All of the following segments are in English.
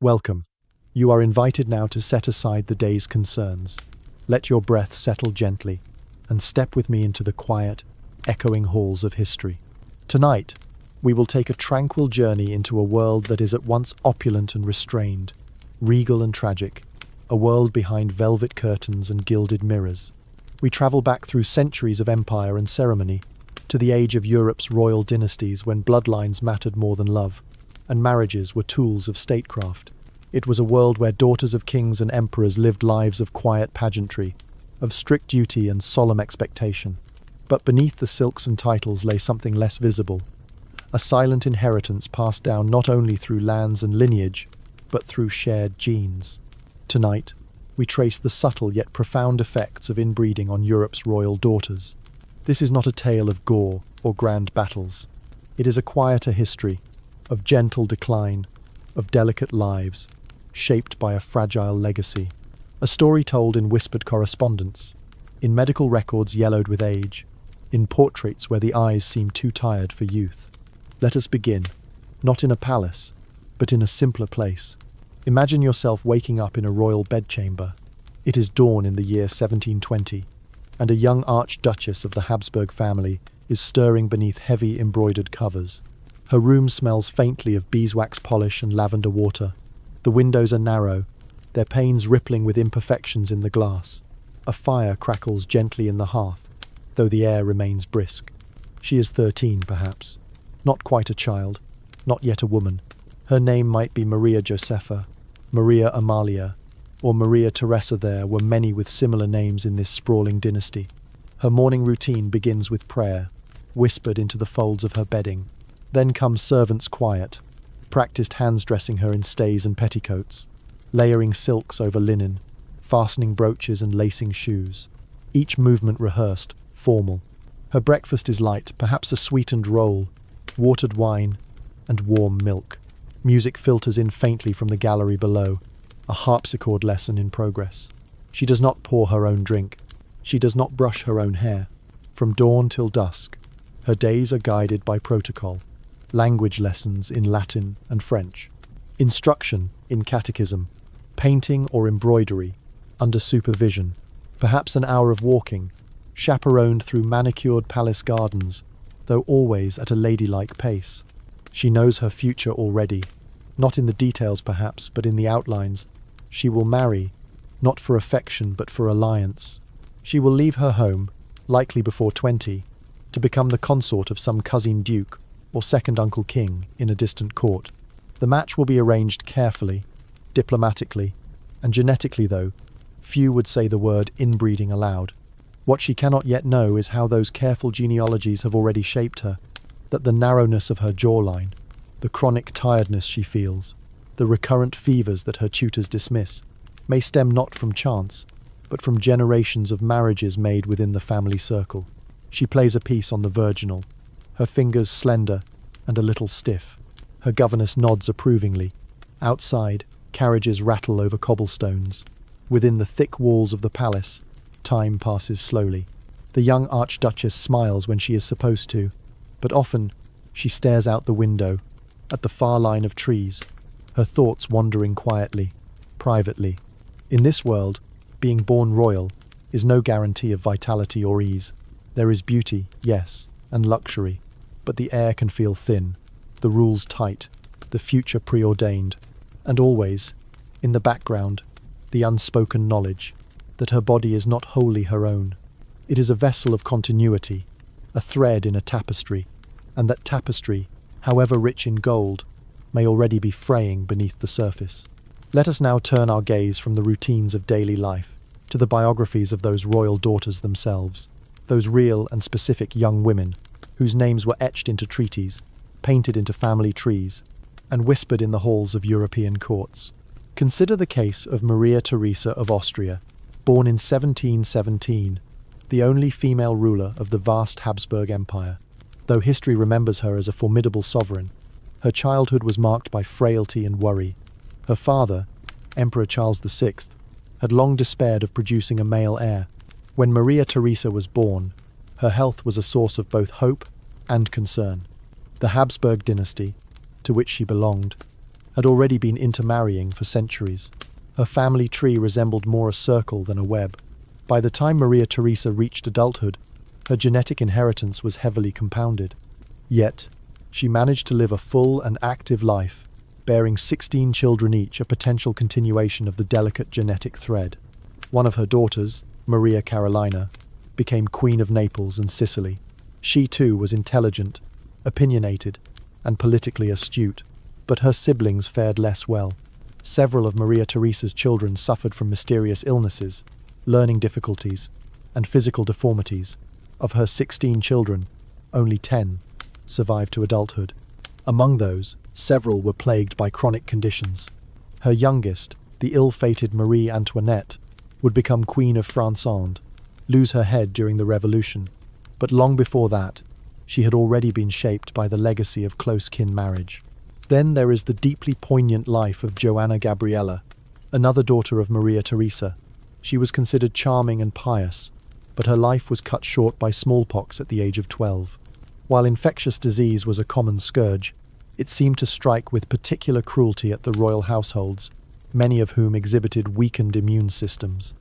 Welcome. You are invited now to set aside the day's concerns. Let your breath settle gently, and step with me into the quiet, echoing halls of history. Tonight, we will take a tranquil journey into a world that is at once opulent and restrained, regal and tragic, a world behind velvet curtains and gilded mirrors. We travel back through centuries of empire and ceremony, to the age of Europe's royal dynasties when bloodlines mattered more than love, and marriages were tools of statecraft. It was a world where daughters of kings and emperors lived lives of quiet pageantry, of strict duty and solemn expectation. But beneath the silks and titles lay something less visible, a silent inheritance passed down not only through lands and lineage, but through shared genes. Tonight, we trace the subtle yet profound effects of inbreeding on Europe's royal daughters. This is not a tale of gore or grand battles. It is a quieter history, of gentle decline, of delicate lives, shaped by a fragile legacy. A story told in whispered correspondence, in medical records yellowed with age, in portraits where the eyes seem too tired for youth. Let us begin, not in a palace, but in a simpler place. Imagine yourself waking up in a royal bedchamber. It is dawn in the year 1720, and a young archduchess of the Habsburg family is stirring beneath heavy embroidered covers. Her room smells faintly of beeswax polish and lavender water. The windows are narrow, their panes rippling with imperfections in the glass. A fire crackles gently in the hearth, though the air remains brisk. She is 13, perhaps. Not quite a child, not yet a woman. Her name might be Maria Josepha, Maria Amalia, or Maria Teresa. There were many with similar names in this sprawling dynasty. Her morning routine begins with prayer, whispered into the folds of her bedding. Then comes servants' quiet, practiced hands dressing her in stays and petticoats, layering silks over linen, fastening brooches and lacing shoes. Each movement rehearsed, formal. Her breakfast is light, perhaps a sweetened roll, watered wine, and warm milk. Music filters in faintly from the gallery below, a harpsichord lesson in progress. She does not pour her own drink. She does not brush her own hair. From dawn till dusk, her days are guided by protocol. Language lessons in Latin and French, instruction in catechism, painting or embroidery, under supervision, perhaps an hour of walking, chaperoned through manicured palace gardens, though always at a ladylike pace. She knows her future already, not in the details perhaps, but in the outlines. She will marry, not for affection but for alliance. She will leave her home, likely before 20, to become the consort of some cousin duke or second uncle king in a distant court. The match will be arranged carefully, diplomatically, and genetically, though few would say the word inbreeding aloud. What she cannot yet know is how those careful genealogies have already shaped her, that the narrowness of her jawline, the chronic tiredness she feels, the recurrent fevers that her tutors dismiss, may stem not from chance, but from generations of marriages made within the family circle. She plays a piece on the virginal, her fingers slender and a little stiff. Her governess nods approvingly. Outside, carriages rattle over cobblestones. Within the thick walls of the palace, time passes slowly. The young archduchess smiles when she is supposed to, but often she stares out the window, at the far line of trees, her thoughts wandering quietly, privately. In this world, being born royal is no guarantee of vitality or ease. There is beauty, yes, and luxury, but the air can feel thin, the rules tight, the future preordained, and always, in the background, the unspoken knowledge that her body is not wholly her own. It is a vessel of continuity, a thread in a tapestry, and that tapestry, however rich in gold, may already be fraying beneath the surface. Let us now turn our gaze from the routines of daily life to the biographies of those royal daughters themselves, those real and specific young women whose names were etched into treaties, painted into family trees, and whispered in the halls of European courts. Consider the case of Maria Theresa of Austria, born in 1717, the only female ruler of the vast Habsburg Empire. Though history remembers her as a formidable sovereign, her childhood was marked by frailty and worry. Her father, Emperor Charles VI, had long despaired of producing a male heir. When Maria Theresa was born, her health was a source of both hope and concern. The Habsburg dynasty, to which she belonged, had already been intermarrying for centuries. Her family tree resembled more a circle than a web. By the time Maria Theresa reached adulthood, her genetic inheritance was heavily compounded. Yet, she managed to live a full and active life, bearing 16 children each, a potential continuation of the delicate genetic thread. One of her daughters, Maria Carolina, became Queen of Naples and Sicily. She too was intelligent, opinionated, and politically astute, but her siblings fared less well. Several of Maria Theresa's children suffered from mysterious illnesses, learning difficulties, and physical deformities. Of her 16 children, only 10 survived to adulthood. Among those, several were plagued by chronic conditions. Her youngest, the ill-fated Marie Antoinette, would become Queen of France and lose her head during the Revolution, but long before that, she had already been shaped by the legacy of close-kin marriage. Then there is the deeply poignant life of Joanna Gabriella, another daughter of Maria Theresa. She was considered charming and pious, but her life was cut short by smallpox at the age of 12. While infectious disease was a common scourge, it seemed to strike with particular cruelty at the royal households, many of whom exhibited weakened immune systems.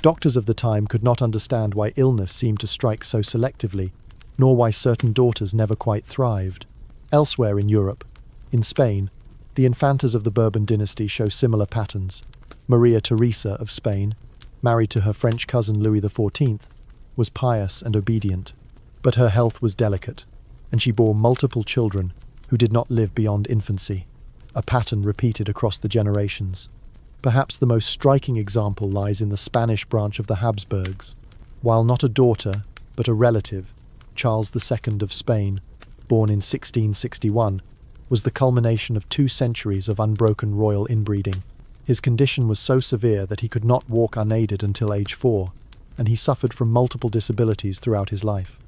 Doctors of the time could not understand why illness seemed to strike so selectively, nor why certain daughters never quite thrived. Elsewhere in Europe, in Spain, the infantas of the Bourbon dynasty show similar patterns. Maria Theresa of Spain, married to her French cousin Louis XIV, was pious and obedient, but her health was delicate, and she bore multiple children who did not live beyond infancy, a pattern repeated across the generations. Perhaps the most striking example lies in the Spanish branch of the Habsburgs. While not a daughter, but a relative, Charles II of Spain, born in 1661, was the culmination of 2 centuries of unbroken royal inbreeding. His condition was so severe that he could not walk unaided until age 4, and he suffered from multiple disabilities throughout his life.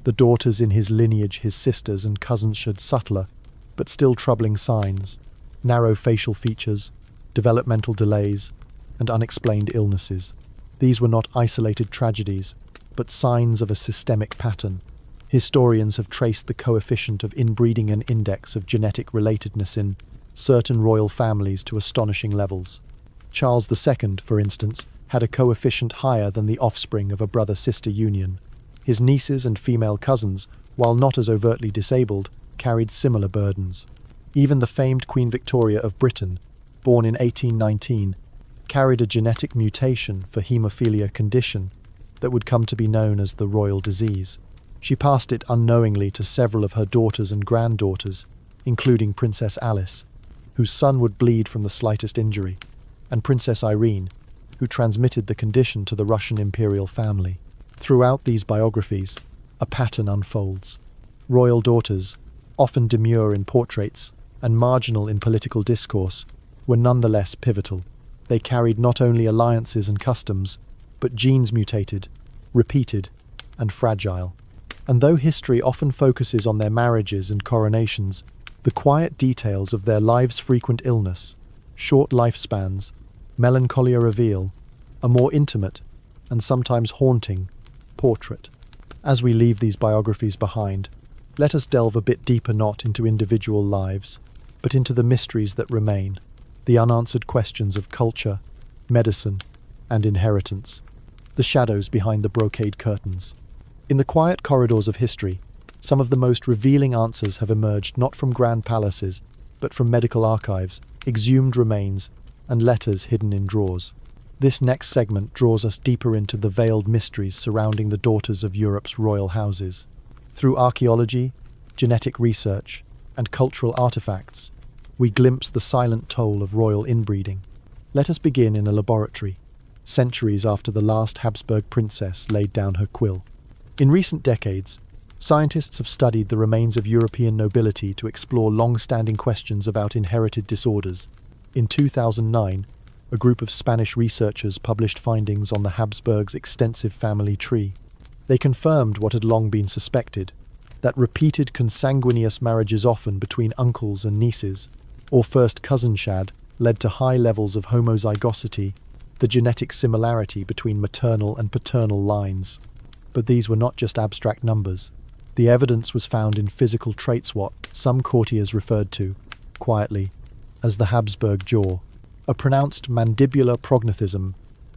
The daughters in his lineage, his sisters and cousins, showed subtler, but still troubling signs: narrow facial features, developmental delays, and unexplained illnesses. These were not isolated tragedies, but signs of a systemic pattern. Historians have traced the coefficient of inbreeding and index of genetic relatedness in certain royal families to astonishing levels. Charles II, for instance, had a coefficient higher than the offspring of a brother-sister union. His nieces and female cousins, while not as overtly disabled, carried similar burdens. Even the famed Queen Victoria of Britain, born in 1819, carried a genetic mutation for haemophilia condition that would come to be known as the royal disease. She passed it unknowingly to several of her daughters and granddaughters, including Princess Alice, whose son would bleed from the slightest injury, and Princess Irene, who transmitted the condition to the Russian imperial family. Throughout these biographies, a pattern unfolds. Royal daughters, often demure in portraits and marginal in political discourse, were nonetheless pivotal. They carried not only alliances and customs, but genes mutated, repeated, and fragile. And though history often focuses on their marriages and coronations, the quiet details of their lives' frequent illness, short lifespans, melancholia reveal a more intimate and sometimes haunting portrait. As we leave these biographies behind, let us delve a bit deeper, not into individual lives, but into the mysteries that remain, the unanswered questions of culture, medicine, and inheritance, the shadows behind the brocade curtains. In the quiet corridors of history, some of the most revealing answers have emerged not from grand palaces, but from medical archives, exhumed remains, and letters hidden in drawers. This next segment draws us deeper into the veiled mysteries surrounding the daughters of Europe's royal houses. Through archaeology, genetic research, and cultural artifacts, we glimpse the silent toll of royal inbreeding. Let us begin in a laboratory, centuries after the last Habsburg princess laid down her quill. In recent decades, scientists have studied the remains of European nobility to explore long-standing questions about inherited disorders. In 2009, a group of Spanish researchers published findings on the Habsburgs' extensive family tree. They confirmed what had long been suspected, that repeated consanguineous marriages, often between uncles and nieces, or first cousin shad, led to high levels of homozygosity, the genetic similarity between maternal and paternal lines. But these were not just abstract numbers. The evidence was found in physical traits, what some courtiers referred to, quietly, as the Habsburg jaw. A pronounced mandibular prognathism,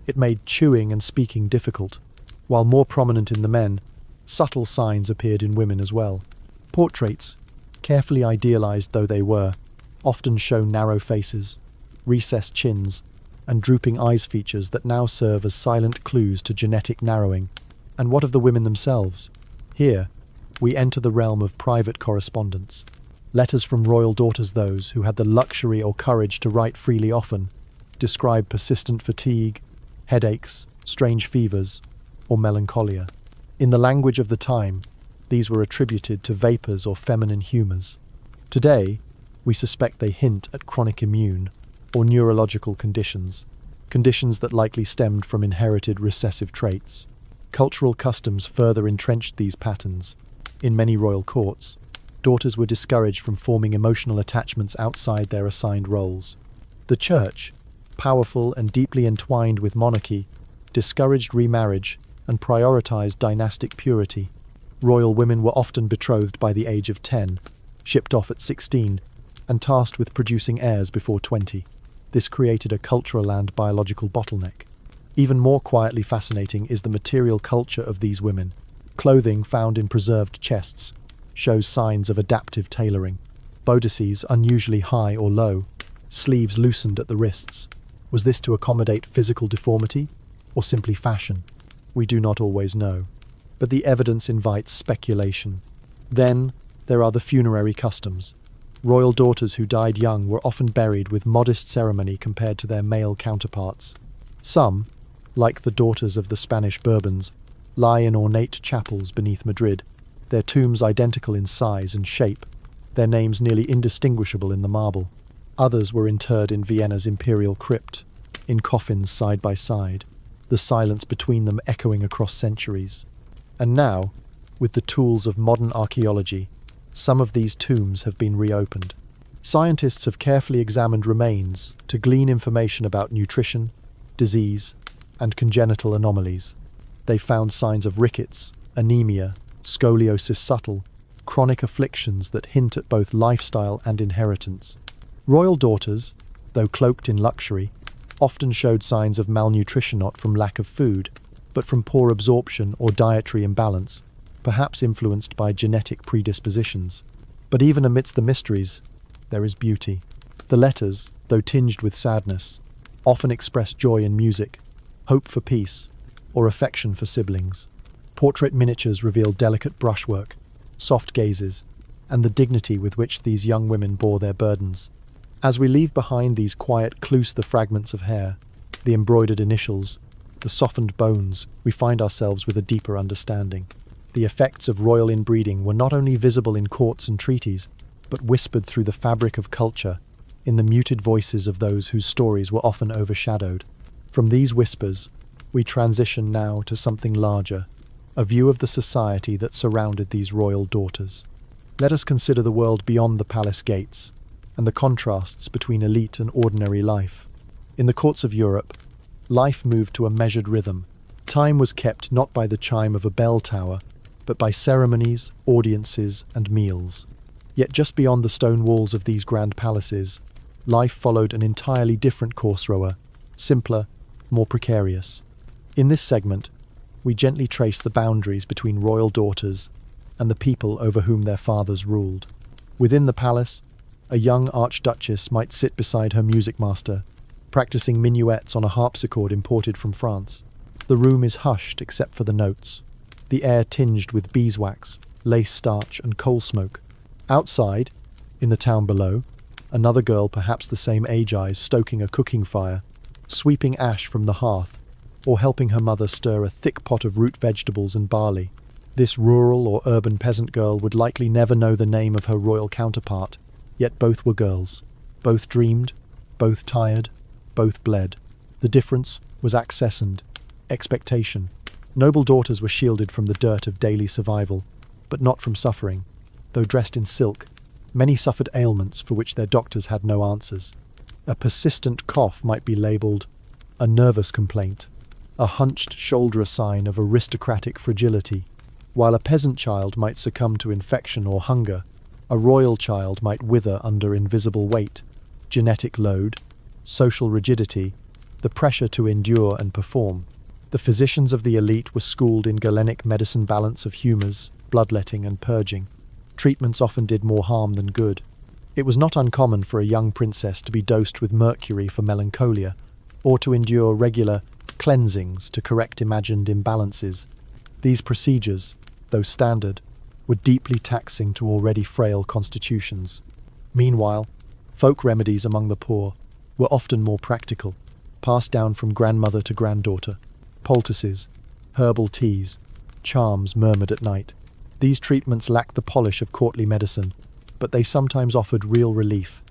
it made chewing and speaking difficult. While more prominent in the men, subtle signs appeared in women as well. Portraits, carefully idealized though they were, often show narrow faces, recessed chins, and drooping eyes, features that now serve as silent clues to genetic narrowing. And what of the women themselves? Here, we enter the realm of private correspondence. Letters from royal daughters, those who had the luxury or courage to write freely, often describe persistent fatigue, headaches, strange fevers, or melancholia. In the language of the time, these were attributed to vapors or feminine humors. Today, we suspect they hint at chronic immune or neurological conditions that likely stemmed from inherited recessive traits. Cultural customs further entrenched these patterns. In many royal courts, daughters were discouraged from forming emotional attachments outside their assigned roles. The church, powerful and deeply entwined with monarchy, discouraged remarriage and prioritized dynastic purity. Royal women were often betrothed by the age of 10, shipped off at 16, and tasked with producing heirs before 20. This created a cultural and biological bottleneck. Even more quietly fascinating is the material culture of these women. Clothing found in preserved chests shows signs of adaptive tailoring. Bodices unusually high or low, sleeves loosened at the wrists. Was this to accommodate physical deformity or simply fashion? We do not always know, but the evidence invites speculation. Then there are the funerary customs. Royal daughters who died young were often buried with modest ceremony compared to their male counterparts. Some, like the daughters of the Spanish Bourbons, lie in ornate chapels beneath Madrid, their tombs identical in size and shape, their names nearly indistinguishable in the marble. Others were interred in Vienna's imperial crypt, in coffins side by side, the silence between them echoing across centuries. And now, with the tools of modern archaeology, some of these tombs have been reopened. Scientists have carefully examined remains to glean information about nutrition, disease, and congenital anomalies. They found signs of rickets, anemia, scoliosis subtle, chronic afflictions that hint at both lifestyle and inheritance. Royal daughters, though cloaked in luxury, often showed signs of malnutrition, not from lack of food, but from poor absorption or dietary imbalance, perhaps influenced by genetic predispositions. But even amidst the mysteries, there is beauty. The letters, though tinged with sadness, often express joy in music, hope for peace, or affection for siblings. Portrait miniatures reveal delicate brushwork, soft gazes, and the dignity with which these young women bore their burdens. As we leave behind these quiet clues, the fragments of hair, the embroidered initials, the softened bones, we find ourselves with a deeper understanding. The effects of royal inbreeding were not only visible in courts and treaties, but whispered through the fabric of culture, in the muted voices of those whose stories were often overshadowed. From these whispers, we transition now to something larger, a view of the society that surrounded these royal daughters. Let us consider the world beyond the palace gates, and the contrasts between elite and ordinary life. In the courts of Europe, life moved to a measured rhythm. Time was kept not by the chime of a bell tower, but by ceremonies, audiences, and meals. Yet just beyond the stone walls of these grand palaces, life followed an entirely different course, simpler, more precarious. In this segment, we gently trace the boundaries between royal daughters and the people over whom their fathers ruled. Within the palace, a young archduchess might sit beside her music master, practicing minuets on a harpsichord imported from France. The room is hushed except for the notes, the air tinged with beeswax, lace starch, and coal smoke. Outside, in the town below, another girl, perhaps the same age, is stoking a cooking fire, sweeping ash from the hearth, or helping her mother stir a thick pot of root vegetables and barley. This rural or urban peasant girl would likely never know the name of her royal counterpart, yet both were girls. Both dreamed, both tired, both bled. The difference was access and expectation. Noble daughters were shielded from the dirt of daily survival, but not from suffering. Though dressed in silk, many suffered ailments for which their doctors had no answers. A persistent cough might be labelled a nervous complaint, a hunched shoulder a sign of aristocratic fragility. While a peasant child might succumb to infection or hunger, a royal child might wither under invisible weight. genetic load, social rigidity, the pressure to endure and perform. The physicians of the elite were schooled in Galenic medicine balance of humours, bloodletting and purging. Treatments often did more harm than good. It was not uncommon for a young princess to be dosed with mercury for melancholia, or to endure regular cleansings to correct imagined imbalances. These procedures, though standard, were deeply taxing to already frail constitutions. Meanwhile, folk remedies among the poor were often more practical, passed down from grandmother to granddaughter. Poultices, herbal teas, charms murmured at night. These treatments lacked the polish of courtly medicine, but they sometimes offered real relief.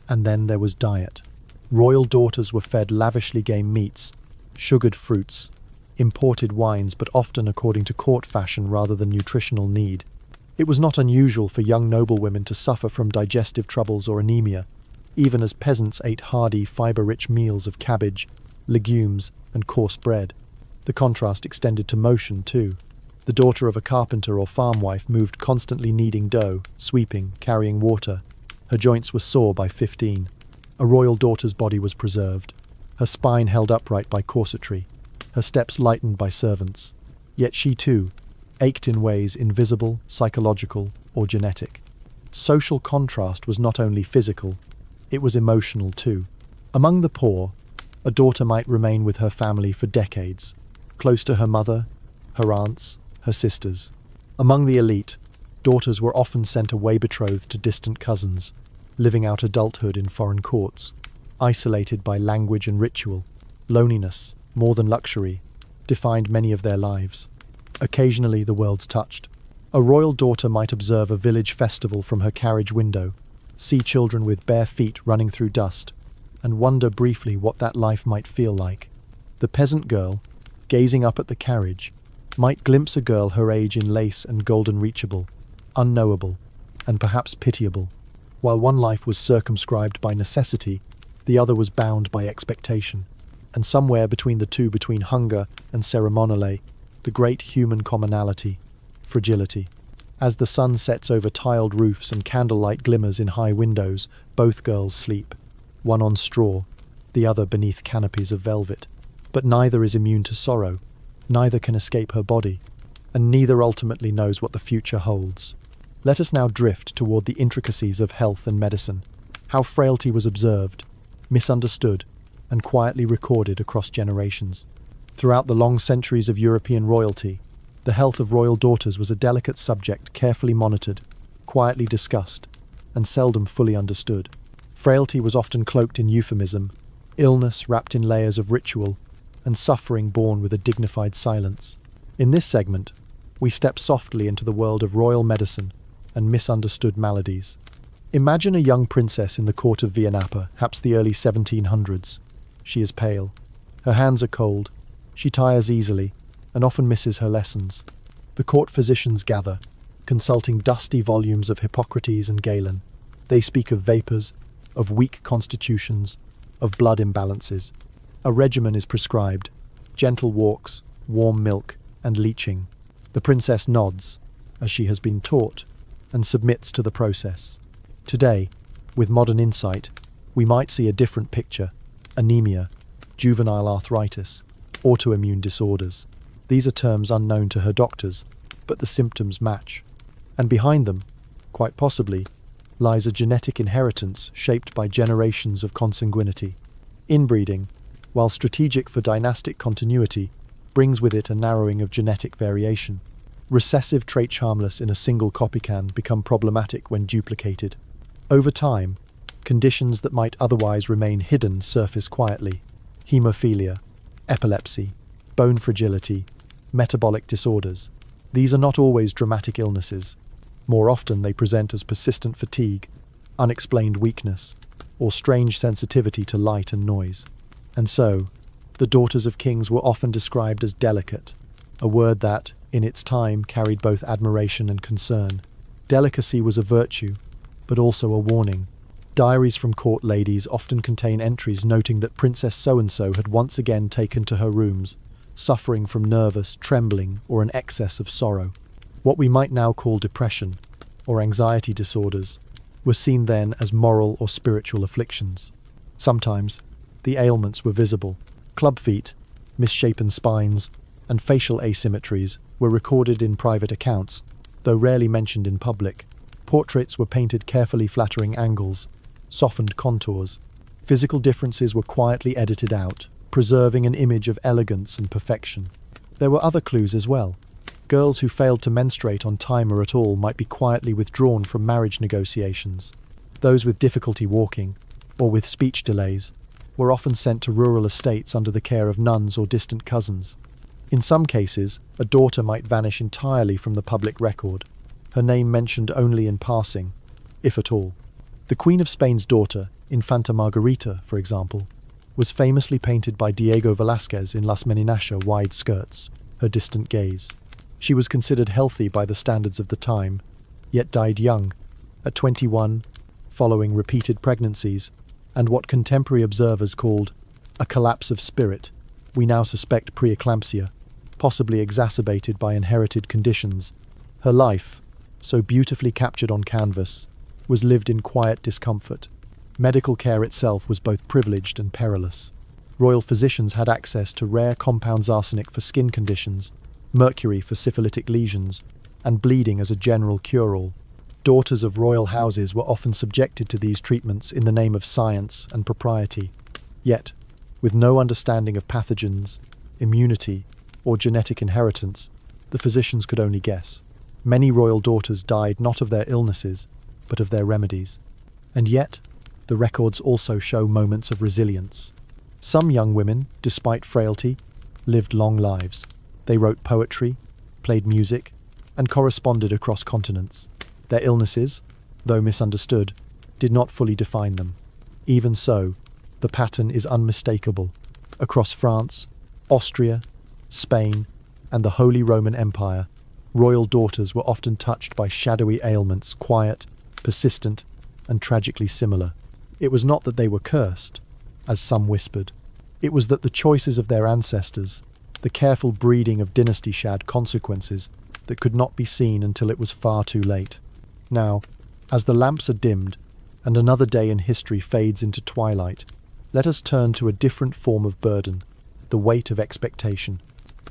And then there was diet. Royal daughters were fed lavishly game meats, sugared fruits, imported wines, but often according to court fashion rather than nutritional need. It was not unusual for young noblewomen to suffer from digestive troubles or anemia, even as peasants ate hearty, fibre-rich meals of cabbage, legumes, and coarse bread. The contrast extended to motion, too. The daughter of a carpenter or farm wife moved constantly kneading dough, sweeping, carrying water. Her joints were sore by 15. A royal daughter's body was preserved, her spine held upright by corsetry, her steps lightened by servants. Yet she, too, ached in ways invisible, psychological, or genetic. Social contrast was not only physical, it was emotional too. Among the poor, a daughter might remain with her family for decades, close to her mother, her aunts, her sisters. Among the elite, daughters were often sent away betrothed to distant cousins, living out adulthood in foreign courts, isolated by language and ritual. Loneliness, more than luxury, defined many of their lives. Occasionally the world's touched. A royal daughter might observe a village festival from her carriage window, see children with bare feet running through dust, and wonder briefly what that life might feel like. The peasant girl, gazing up at the carriage, might glimpse a girl her age in lace and golden reachable, unknowable, and perhaps pitiable. While one life was circumscribed by necessity, the other was bound by expectation. And somewhere between the two, between hunger and ceremoniale, the great human commonality, fragility. As the sun sets over tiled roofs and candlelight glimmers in high windows, both girls sleep, one on straw, the other beneath canopies of velvet. But neither is immune to sorrow, neither can escape her body, and neither ultimately knows what the future holds. Let us now drift toward the intricacies of health and medicine, how frailty was observed, misunderstood, and quietly recorded across generations. Throughout the long centuries of European royalty, the health of royal daughters was a delicate subject carefully monitored, quietly discussed, and seldom fully understood. Frailty was often cloaked in euphemism, illness wrapped in layers of ritual, and suffering borne with a dignified silence. In this segment, we step softly into the world of royal medicine and misunderstood maladies. Imagine a young princess in the court of Viennappa, perhaps the early 1700s. She is pale. Her hands are cold. She tires easily and often misses her lessons. The court physicians gather, consulting dusty volumes of Hippocrates and Galen. They speak of vapours, of weak constitutions, of blood imbalances. A regimen is prescribed: gentle walks, warm milk, and leeching. The princess nods, as she has been taught, and submits to the process. Today, with modern insight, we might see a different picture: anemia, juvenile arthritis, autoimmune disorders. These are terms unknown to her doctors, but the symptoms match. And behind them, quite possibly, lies a genetic inheritance shaped by generations of consanguinity. Inbreeding, while strategic for dynastic continuity, brings with it a narrowing of genetic variation. Recessive traits harmless in a single copy can become problematic when duplicated. Over time, conditions that might otherwise remain hidden surface quietly: hemophilia, epilepsy, bone fragility, metabolic disorders. These are not always dramatic illnesses. More often they present as persistent fatigue, unexplained weakness, or strange sensitivity to light and noise. And so, the daughters of kings were often described as delicate, a word that, in its time, carried both admiration and concern. Delicacy was a virtue, but also a warning. Diaries from court ladies often contain entries noting that Princess so-and-so had once again taken to her rooms, suffering from nervous, trembling, or an excess of sorrow. What we might now call depression, or anxiety disorders, were seen then as moral or spiritual afflictions. Sometimes, the ailments were visible. Club feet, misshapen spines, and facial asymmetries were recorded in private accounts, though rarely mentioned in public. Portraits were painted carefully flattering angles, softened contours. Physical differences were quietly edited out, preserving an image of elegance and perfection. There were other clues as well. Girls who failed to menstruate on time or at all might be quietly withdrawn from marriage negotiations. Those with difficulty walking, or with speech delays, were often sent to rural estates under the care of nuns or distant cousins. In some cases, a daughter might vanish entirely from the public record, her name mentioned only in passing, if at all. The Queen of Spain's daughter, Infanta Margarita, for example, was famously painted by Diego Velázquez in Las Meninas Wide Skirts, Her Distant Gaze. She was considered healthy by the standards of the time, yet died young, at 21, following repeated pregnancies, and what contemporary observers called a collapse of spirit. We now suspect preeclampsia, possibly exacerbated by inherited conditions. Her life, so beautifully captured on canvas, was lived in quiet discomfort. Medical care itself was both privileged and perilous. Royal physicians had access to rare compounds: arsenic for skin conditions, mercury for syphilitic lesions, and bleeding as a general cure-all. Daughters of royal houses were often subjected to these treatments in the name of science and propriety. Yet, with no understanding of pathogens, immunity, or genetic inheritance, the physicians could only guess. Many royal daughters died not of their illnesses, but of their remedies. And yet, the records also show moments of resilience. Some young women, despite frailty, lived long lives. They wrote poetry, played music, and corresponded across continents. Their illnesses, though misunderstood, did not fully define them. Even so, the pattern is unmistakable. Across France, Austria, Spain, and the Holy Roman Empire, royal daughters were often touched by shadowy ailments, quiet, persistent, and tragically similar. It was not that they were cursed, as some whispered. It was that the choices of their ancestors, the careful breeding of dynasty, had consequences that could not be seen until it was far too late. Now, as the lamps are dimmed and another day in history fades into twilight, let us turn to a different form of burden, the weight of expectation.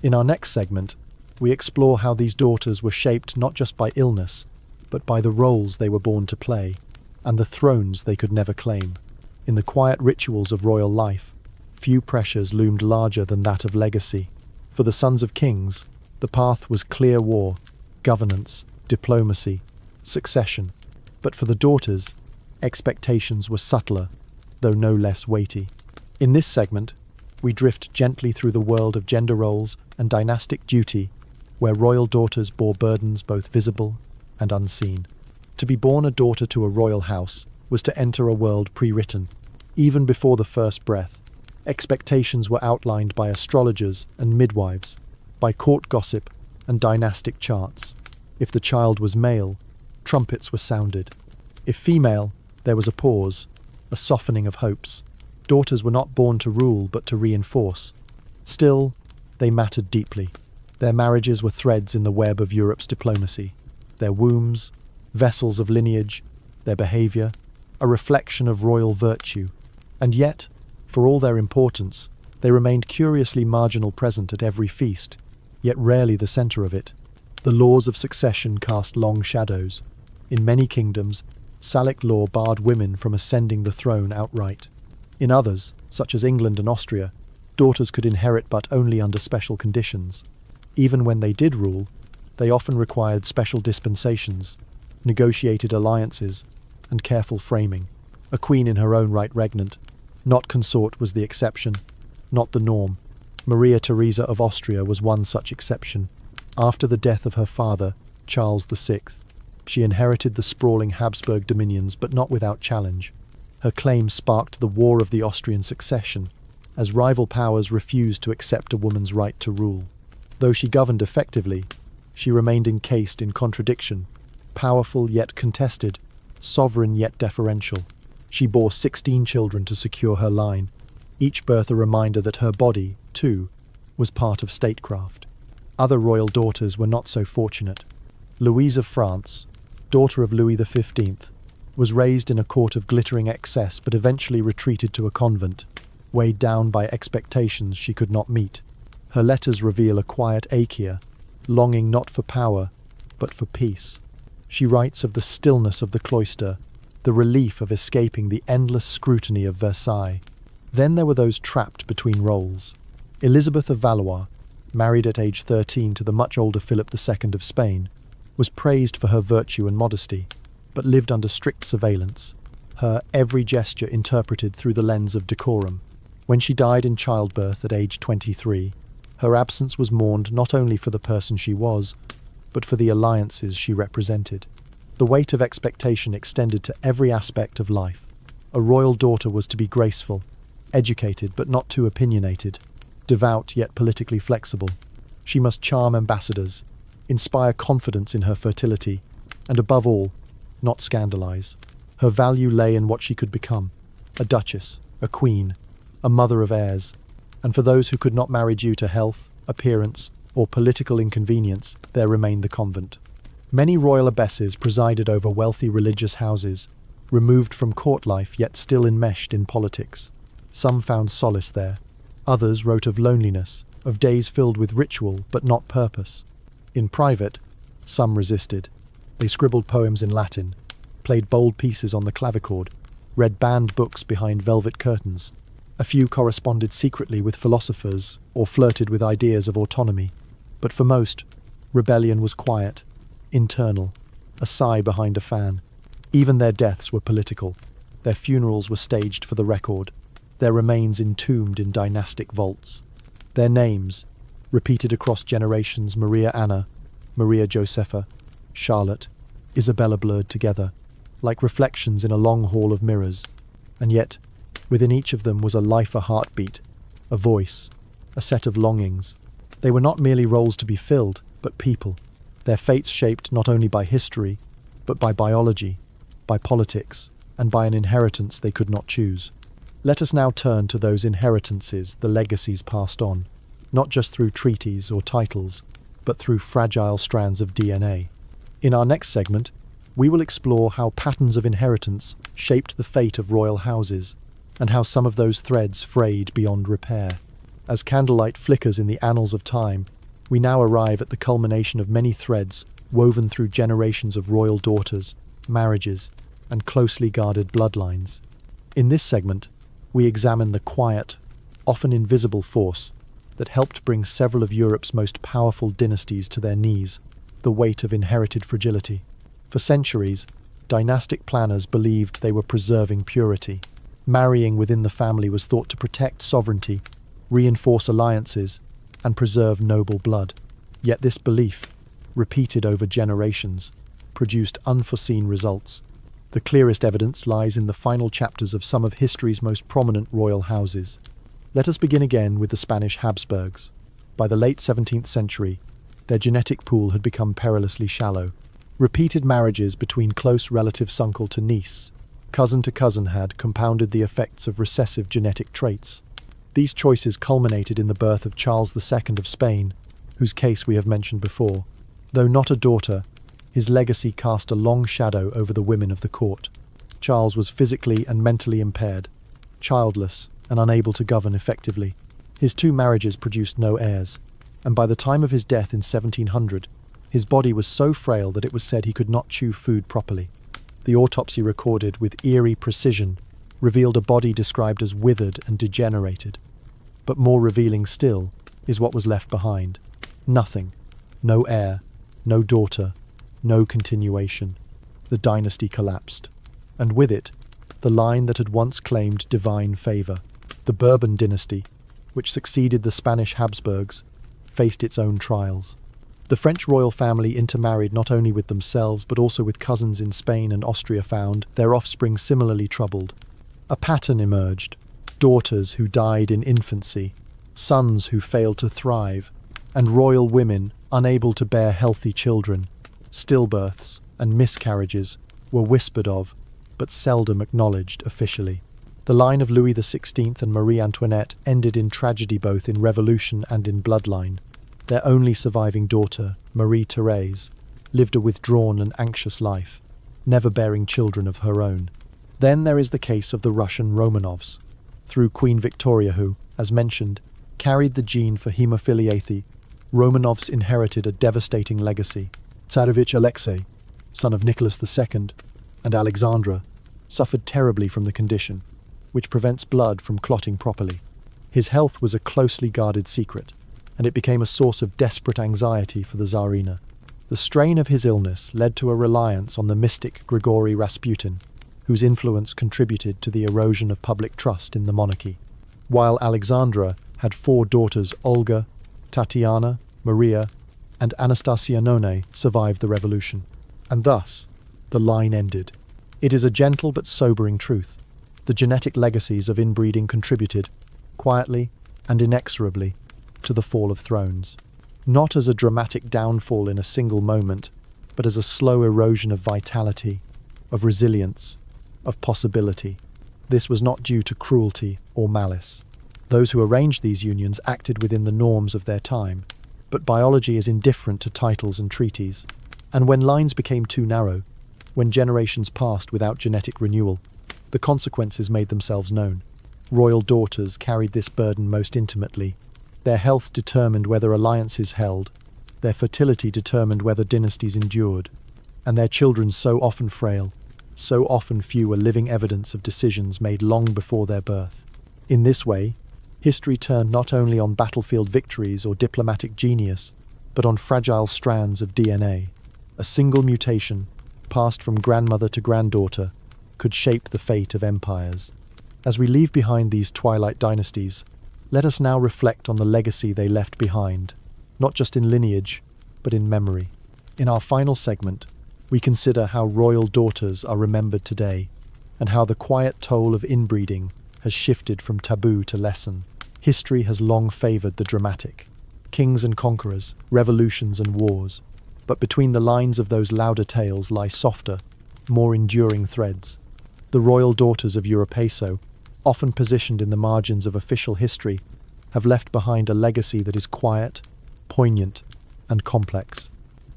In our next segment, we explore how these daughters were shaped not just by illness, but by the roles they were born to play, and the thrones they could never claim. In the quiet rituals of royal life, few pressures loomed larger than that of legacy. For the sons of kings, the path was clear: war, governance, diplomacy, succession. But for the daughters, expectations were subtler, though no less weighty. In this segment, we drift gently through the world of gender roles and dynastic duty, where royal daughters bore burdens both visible and unseen. To be born a daughter to a royal house was to enter a world pre-written. Even before the first breath, expectations were outlined by astrologers and midwives, by court gossip and dynastic charts. If the child was male, trumpets were sounded. If female, there was a pause, a softening of hopes. Daughters were not born to rule but to reinforce. Still, they mattered deeply. Their marriages were threads in the web of Europe's diplomacy. Their wombs, vessels of lineage, their behaviour, a reflection of royal virtue. And yet, for all their importance, they remained curiously marginal, present at every feast, yet rarely the centre of it. The laws of succession cast long shadows. In many kingdoms, Salic law barred women from ascending the throne outright. In others, such as England and Austria, daughters could inherit but only under special conditions. Even when they did rule, they often required special dispensations, negotiated alliances, and careful framing. A queen in her own right regnant, not consort, was the exception, not the norm. Maria Theresa of Austria was one such exception. After the death of her father, Charles VI, she inherited the sprawling Habsburg dominions, but not without challenge. Her claim sparked the War of the Austrian Succession, as rival powers refused to accept a woman's right to rule. Though she governed effectively, she remained encased in contradiction, powerful yet contested, sovereign yet deferential. She bore 16 children to secure her line, each birth a reminder that her body, too, was part of statecraft. Other royal daughters were not so fortunate. Louise of France, daughter of Louis XV, was raised in a court of glittering excess but eventually retreated to a convent, weighed down by expectations she could not meet. Her letters reveal a quiet Achaia, longing not for power, but for peace. She writes of the stillness of the cloister, the relief of escaping the endless scrutiny of Versailles. Then there were those trapped between roles. Elizabeth of Valois, married at age 13 to the much older Philip II of Spain, was praised for her virtue and modesty, but lived under strict surveillance, her every gesture interpreted through the lens of decorum. When she died in childbirth at age 23, her absence was mourned not only for the person she was, but for the alliances she represented. The weight of expectation extended to every aspect of life. A royal daughter was to be graceful, educated but not too opinionated, devout yet politically flexible. She must charm ambassadors, inspire confidence in her fertility, and above all, not scandalize. Her value lay in what she could become: a duchess, a queen, a mother of heirs. And for those who could not marry due to health, appearance, or political inconvenience, there remained the convent. Many royal abbesses presided over wealthy religious houses, removed from court life yet still enmeshed in politics. Some found solace there. Others wrote of loneliness, of days filled with ritual but not purpose. In private, some resisted. They scribbled poems in Latin, played bold pieces on the clavichord, read banned books behind velvet curtains. A few corresponded secretly with philosophers or flirted with ideas of autonomy. But for most, rebellion was quiet, internal, a sigh behind a fan. Even their deaths were political. Their funerals were staged for the record, their remains entombed in dynastic vaults. Their names, repeated across generations: Maria Anna, Maria Josepha, Charlotte, Isabella, blurred together, like reflections in a long hall of mirrors. And yet, within each of them was a life, a heartbeat, a voice, a set of longings. They were not merely roles to be filled, but people, their fates shaped not only by history, but by biology, by politics, and by an inheritance they could not choose. Let us now turn to those inheritances, the legacies passed on, not just through treaties or titles, but through fragile strands of DNA. In our next segment, we will explore how patterns of inheritance shaped the fate of royal houses, and how some of those threads frayed beyond repair. As candlelight flickers in the annals of time, we now arrive at the culmination of many threads woven through generations of royal daughters, marriages, and closely guarded bloodlines. In this segment, we examine the quiet, often invisible force that helped bring several of Europe's most powerful dynasties to their knees: the weight of inherited fragility. For centuries, dynastic planners believed they were preserving purity. Marrying within the family was thought to protect sovereignty, reinforce alliances, and preserve noble blood. Yet this belief, repeated over generations, produced unforeseen results. The clearest evidence lies in the final chapters of some of history's most prominent royal houses. Let us begin again with the Spanish Habsburgs. By the late 17th century, their genetic pool had become perilously shallow. Repeated marriages between close relatives, uncle to niece, cousin to cousin, had compounded the effects of recessive genetic traits. These choices culminated in the birth of Charles II of Spain, whose case we have mentioned before. Though not a daughter, his legacy cast a long shadow over the women of the court. Charles was physically and mentally impaired, childless, and unable to govern effectively. His two marriages produced no heirs, and by the time of his death in 1700, his body was so frail that it was said he could not chew food properly. The autopsy, recorded with eerie precision, revealed a body described as withered and degenerated. But more revealing still is what was left behind. Nothing. No heir, no daughter, no continuation. The dynasty collapsed, and with it, the line that had once claimed divine favor. The Bourbon dynasty, which succeeded the Spanish Habsburgs, faced its own trials. The French royal family intermarried not only with themselves but also with cousins in Spain and Austria, found their offspring similarly troubled. A pattern emerged: daughters who died in infancy, sons who failed to thrive, and royal women unable to bear healthy children. Stillbirths and miscarriages were whispered of, but seldom acknowledged officially. The line of Louis XVI and Marie Antoinette ended in tragedy, both in revolution and in bloodline. Their only surviving daughter, Marie Thérèse, lived a withdrawn and anxious life. never bearing children of her own. Then there is the case of the Russian Romanovs, through Queen Victoria who, as mentioned, carried the gene for haemophiliathy. Romanovs inherited a devastating legacy. Tsarevich Alexei, son of Nicholas II, and Alexandra, suffered terribly from the condition, which prevents blood from clotting properly. His health was a closely guarded secret, and it became a source of desperate anxiety for the Tsarina. The strain of his illness led to a reliance on the mystic Grigory Rasputin, whose influence contributed to the erosion of public trust in the monarchy. While Alexandra had 4 daughters, Olga, Tatiana, Maria, and Anastasia None survived the revolution. And thus, the line ended. It is a gentle but sobering truth. The genetic legacies of inbreeding contributed, quietly and inexorably, to the fall of thrones. Not as a dramatic downfall in a single moment, but as a slow erosion of vitality, of resilience, of possibility. This was not due to cruelty or malice. Those who arranged these unions acted within the norms of their time, but biology is indifferent to titles and treaties. And when lines became too narrow, when generations passed without genetic renewal, the consequences made themselves known. Royal daughters carried this burden most intimately. Their health determined whether alliances held, their fertility determined whether dynasties endured, and their children, so often frail, so often few, were living evidence of decisions made long before their birth. In this way, history turned not only on battlefield victories or diplomatic genius, but on fragile strands of DNA. A single mutation, passed from grandmother to granddaughter, could shape the fate of empires. As we leave behind these twilight dynasties, let us now reflect on the legacy they left behind, not just in lineage, but in memory. In our final segment, we consider how royal daughters are remembered today, and how the quiet toll of inbreeding has shifted from taboo to lesson. History has long favoured the dramatic, kings and conquerors, revolutions and wars, but between the lines of those louder tales lie softer, more enduring threads. The royal daughters of Europeso, often positioned in the margins of official history, have left behind a legacy that is quiet, poignant, and complex.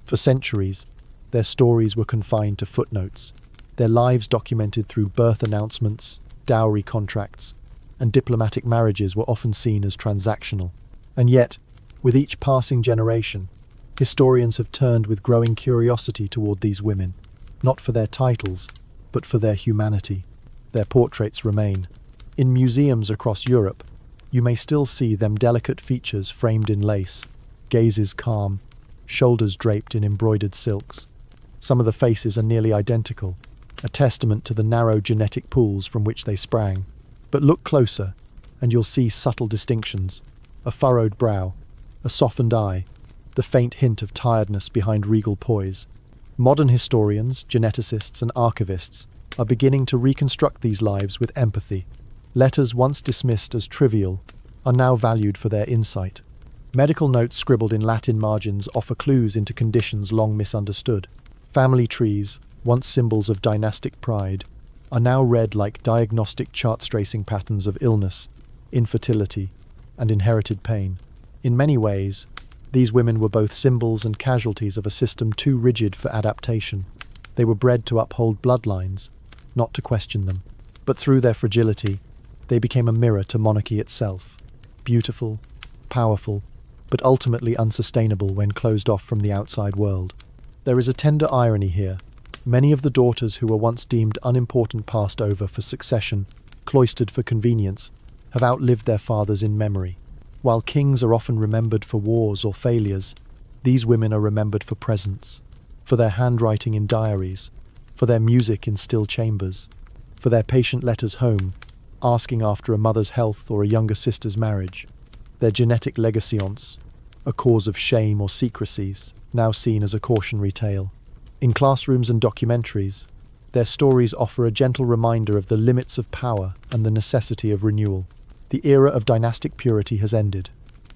For centuries, their stories were confined to footnotes, their lives documented through birth announcements, dowry contracts, and diplomatic marriages were often seen as transactional. And yet, with each passing generation, historians have turned with growing curiosity toward these women, not for their titles, but for their humanity. Their portraits remain. In museums across Europe, you may still see them delicate features framed in lace, gazes calm, shoulders draped in embroidered silks. Some of the faces are nearly identical, a testament to the narrow genetic pools from which they sprang. But look closer, and you'll see subtle distinctions: a furrowed brow, a softened eye, the faint hint of tiredness behind regal poise. Modern historians, geneticists, and archivists are beginning to reconstruct these lives with empathy. Letters once dismissed as trivial are now valued for their insight. Medical notes scribbled in Latin margins offer clues into conditions long misunderstood. Family trees, once symbols of dynastic pride, are now read like diagnostic chart-tracing patterns of illness, infertility, and inherited pain. In many ways, these women were both symbols and casualties of a system too rigid for adaptation. They were bred to uphold bloodlines, not to question them. But through their fragility, they became a mirror to monarchy itself. Beautiful, powerful, but ultimately unsustainable when closed off from the outside world. There is a tender irony here. Many of the daughters who were once deemed unimportant passed over for succession, cloistered for convenience, have outlived their fathers in memory. While kings are often remembered for wars or failures, these women are remembered for presence, for their handwriting in diaries, for their music in still chambers, for their patient letters home, asking after a mother's health or a younger sister's marriage. Their genetic legacy, once a cause of shame or secrecies, now seen as a cautionary tale. In classrooms and documentaries, their stories offer a gentle reminder of the limits of power and the necessity of renewal. The era of dynastic purity has ended.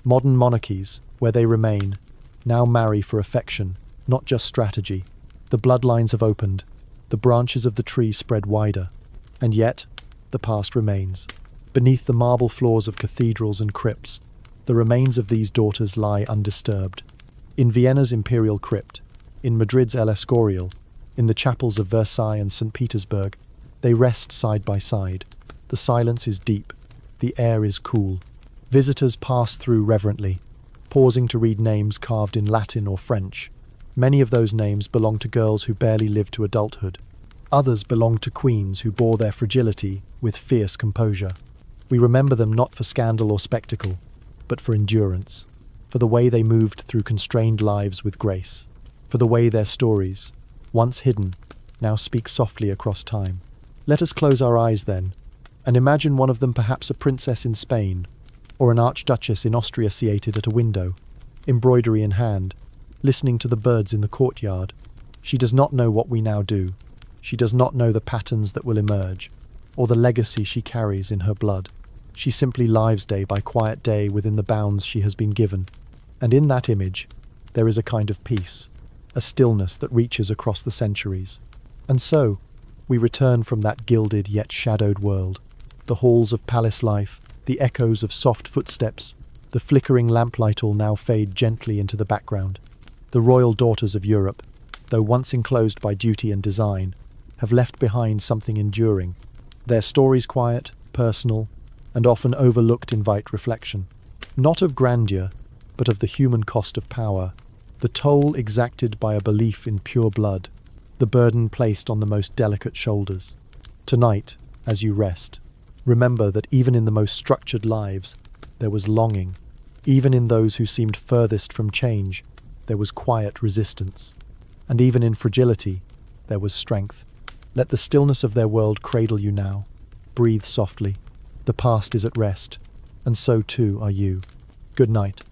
Modern monarchies, where they remain, now marry for affection, not just strategy. The bloodlines have opened, the branches of the tree spread wider, and yet, the past remains. Beneath the marble floors of cathedrals and crypts, the remains of these daughters lie undisturbed. In Vienna's imperial crypt, in Madrid's El Escorial, In the chapels of Versailles and St. Petersburg, they rest side by side. The silence is deep, the air is cool. Visitors pass through reverently, pausing to read names carved in Latin or French. Many of those names belong to girls who barely lived to adulthood. Others belong to queens who bore their fragility with fierce composure. We remember them not for scandal or spectacle, but for endurance, for the way they moved through constrained lives with grace, for the way their stories, once hidden, now speak softly across time. Let us close our eyes then, and imagine one of them perhaps a princess in Spain, or an archduchess in Austria seated at a window, embroidery in hand, listening to the birds in the courtyard. She does not know what we now do. She does not know the patterns that will emerge, or the legacy she carries in her blood. She simply lives day by quiet day within the bounds she has been given. And in that image, there is a kind of peace, a stillness that reaches across the centuries. And so, we return from that gilded yet shadowed world. The halls of palace life, the echoes of soft footsteps, the flickering lamplight all now fade gently into the background. The royal daughters of Europe, though once enclosed by duty and design, have left behind something enduring. Their stories quiet, personal, and often overlooked invite reflection. Not of grandeur, but of the human cost of power, the toll exacted by a belief in pure blood, the burden placed on the most delicate shoulders. Tonight, as you rest, remember that even in the most structured lives, there was longing. Even in those who seemed furthest from change, there was quiet resistance. And even in fragility, there was strength. Let the stillness of their world cradle you now. Breathe softly. The past is at rest, and so too are you. Good night.